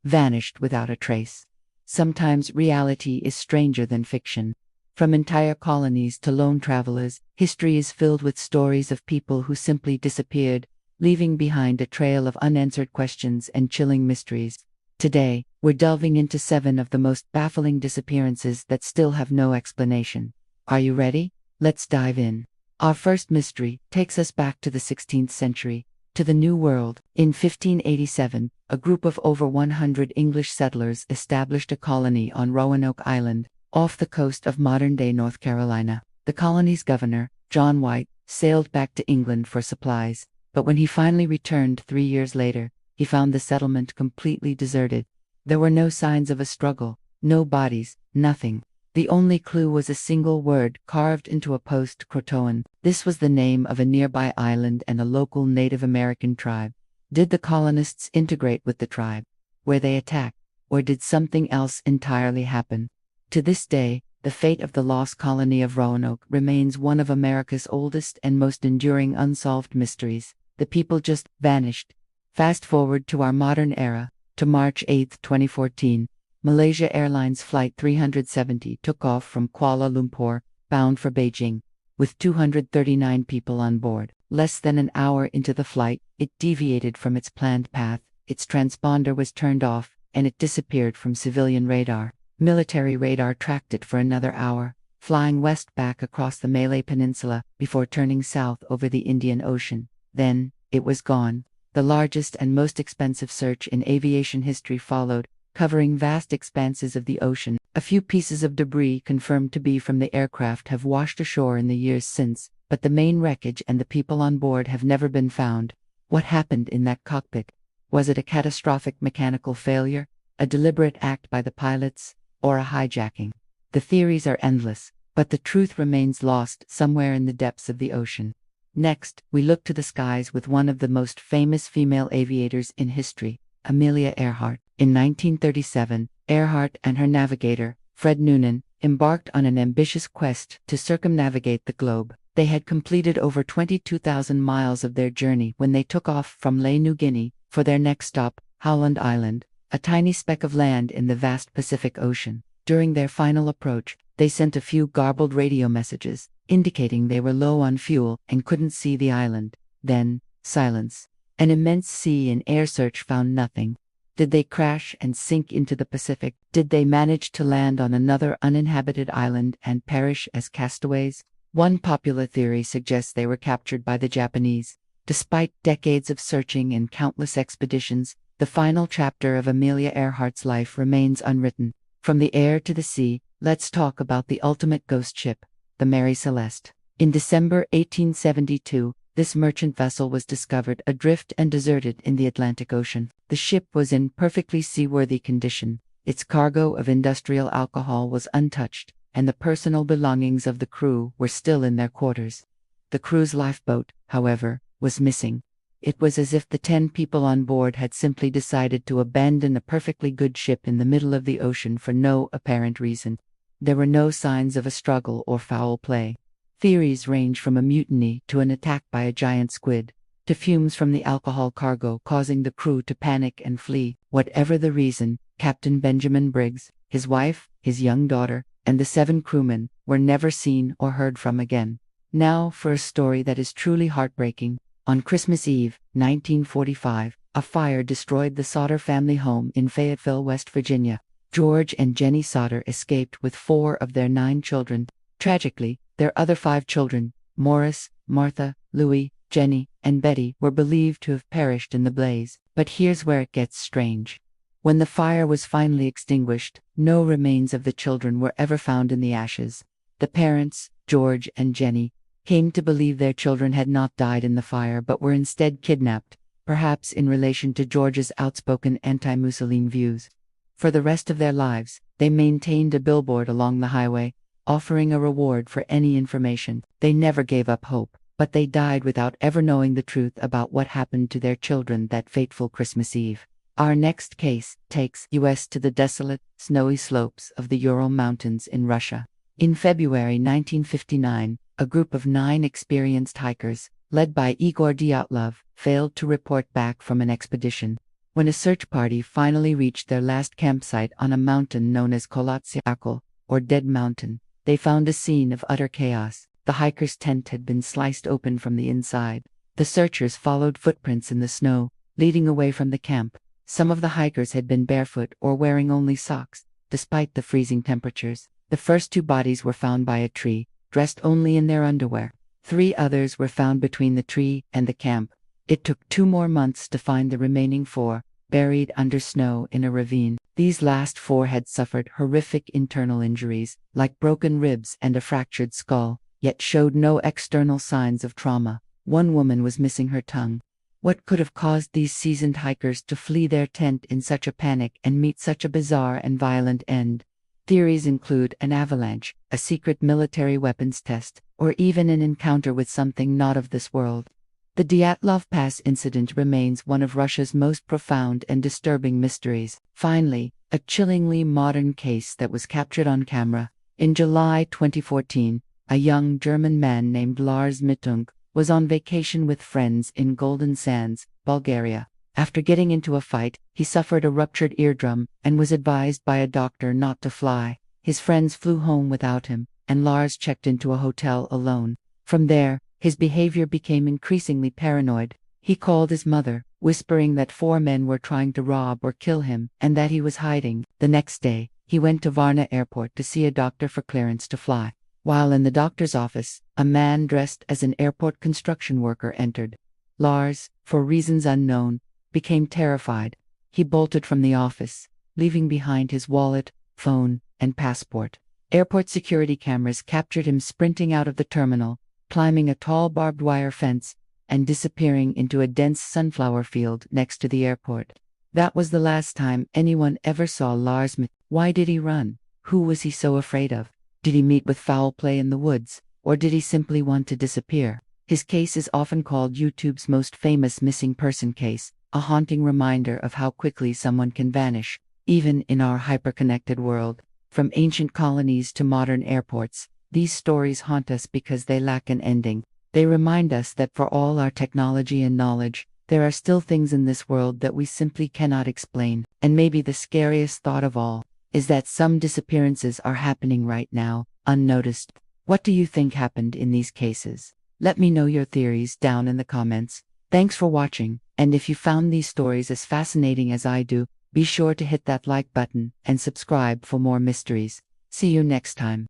vanished without a trace. Sometimes reality is stranger than fiction. From entire colonies to lone travelers, history is filled with stories of people who simply disappeared, leaving behind a trail of unanswered questions and chilling mysteries. Today, we're delving into 7 of the most baffling disappearances that still have no explanation. Are you ready? Let's dive in. Our first mystery takes us back to the 16th century, to the New World. In 1587, a group of over 100 English settlers established a colony on Roanoke Island, off the coast of modern-day North Carolina. The colony's governor, John White, sailed back to England for supplies, but when he finally returned 3 years later, he found the settlement completely deserted. There were no signs of a struggle, no bodies, nothing. The only clue was a single word carved into a post: Croatoan. This was the name of a nearby island and a local Native American tribe. Did the colonists integrate with the tribe? Were they attacked? Or did something else entirely happen? To this day, the fate of the lost colony of Roanoke remains one of America's oldest and most enduring unsolved mysteries. The people just vanished. Fast forward to our modern era, to March 8, 2014. Malaysia Airlines Flight 370 took off from Kuala Lumpur, bound for Beijing, with 239 people on board. Less than an hour into the flight, it deviated from its planned path, its transponder was turned off, and it disappeared from civilian radar. Military radar tracked it for another hour, flying west back across the Malay Peninsula before turning south over the Indian Ocean. Then, it was gone. The largest and most expensive search in aviation history followed, covering vast expanses of the ocean. A few pieces of debris confirmed to be from the aircraft have washed ashore in the years since, but the main wreckage and the people on board have never been found. What happened in that cockpit? Was it a catastrophic mechanical failure, a deliberate act by the pilots, or a hijacking? The theories are endless, but the truth remains lost somewhere in the depths of the ocean. Next, we look to the skies with one of the most famous female aviators in history, Amelia Earhart. In 1937, Earhart and her navigator, Fred Noonan, embarked on an ambitious quest to circumnavigate the globe. They had completed over 22,000 miles of their journey when they took off from Lae, New Guinea, for their next stop, Howland Island, a tiny speck of land in the vast Pacific Ocean. During their final approach, they sent a few garbled radio messages, indicating they were low on fuel and couldn't see the island. Then, silence. An immense sea and air search found nothing. Did they crash and sink into the Pacific? Did they manage to land on another uninhabited island and perish as castaways? One popular theory suggests they were captured by the Japanese. Despite decades of searching and countless expeditions, the final chapter of Amelia Earhart's life remains unwritten. From the air to the sea, let's talk about the ultimate ghost ship, the Mary Celeste. In December 1872, this merchant vessel was discovered adrift and deserted in the Atlantic Ocean. The ship was in perfectly seaworthy condition. Its cargo of industrial alcohol was untouched, and the personal belongings of the crew were still in their quarters. The crew's lifeboat, however, was missing. It was as if the 10 people on board had simply decided to abandon a perfectly good ship in the middle of the ocean for no apparent reason. There were no signs of a struggle or foul play. Theories range from a mutiny to an attack by a giant squid, to fumes from the alcohol cargo causing the crew to panic and flee. Whatever the reason, Captain Benjamin Briggs, his wife, his young daughter, and the 7 crewmen were never seen or heard from again. Now for a story that is truly heartbreaking. On Christmas Eve, 1945, a fire destroyed the Sauter family home in Fayetteville, West Virginia. George and Jenny Sauter escaped with 4 of their 9 children. Tragically, their other 5 children, Morris, Martha, Louis, Jenny, and Betty, were believed to have perished in the blaze. But here's where it gets strange. When the fire was finally extinguished, no remains of the children were ever found in the ashes. The parents, George and Jenny, came to believe their children had not died in the fire but were instead kidnapped, perhaps in relation to George's outspoken anti-Mussolini views. For the rest of their lives, they maintained a billboard along the highway, offering a reward for any information. They never gave up hope, but they died without ever knowing the truth about what happened to their children that fateful Christmas Eve. Our next case takes us to the desolate, snowy slopes of the Ural Mountains in Russia. In February 1959, a group of 9 experienced hikers, led by Igor Dyatlov, failed to report back from an expedition. When a search party finally reached their last campsite on a mountain known as Kolatsiakal, or Dead Mountain, they found a scene of utter chaos. The hiker's tent had been sliced open from the inside. The searchers followed footprints in the snow, leading away from the camp. Some of the hikers had been barefoot or wearing only socks, despite the freezing temperatures. The first 2 bodies were found by a tree, dressed only in their underwear. 3 others were found between the tree and the camp. It took 2 more months to find the remaining 4, buried under snow in a ravine. These last 4 had suffered horrific internal injuries, like broken ribs and a fractured skull, yet showed no external signs of trauma. One woman was missing her tongue. What could have caused these seasoned hikers to flee their tent in such a panic and meet such a bizarre and violent end? Theories include an avalanche, a secret military weapons test, or even an encounter with something not of this world. The Dyatlov Pass incident remains one of Russia's most profound and disturbing mysteries. Finally, a chillingly modern case that was captured on camera. In July 2014, a young German man named Lars Mittung was on vacation with friends in Golden Sands, Bulgaria. After getting into a fight, he suffered a ruptured eardrum and was advised by a doctor not to fly. His friends flew home without him, and Lars checked into a hotel alone. From there, his behavior became increasingly paranoid. He called his mother, whispering that 4 men were trying to rob or kill him and that he was hiding. The next day, he went to Varna airport to see a doctor for clearance to fly. While in the doctor's office, a man dressed as an airport construction worker entered. Lars, for reasons unknown, became terrified. He bolted from the office, leaving behind his wallet, phone, and passport. Airport security cameras captured him sprinting out of the terminal, climbing a tall barbed wire fence, and disappearing into a dense sunflower field next to the airport. That was the last time anyone ever saw Lars. Why did he run? Who was he so afraid of? Did he meet with foul play in the woods, or did he simply want to disappear? His case is often called YouTube's most famous missing person case, a haunting reminder of how quickly someone can vanish, even in our hyper-connected world. From ancient colonies to modern airports, these stories haunt us because they lack an ending. They remind us that for all our technology and knowledge, there are still things in this world that we simply cannot explain. And maybe the scariest thought of all is that some disappearances are happening right now, unnoticed. What do you think happened in these cases? Let me know your theories down in the comments. Thanks for watching, and if you found these stories as fascinating as I do, be sure to hit that like button and subscribe for more mysteries. See you next time.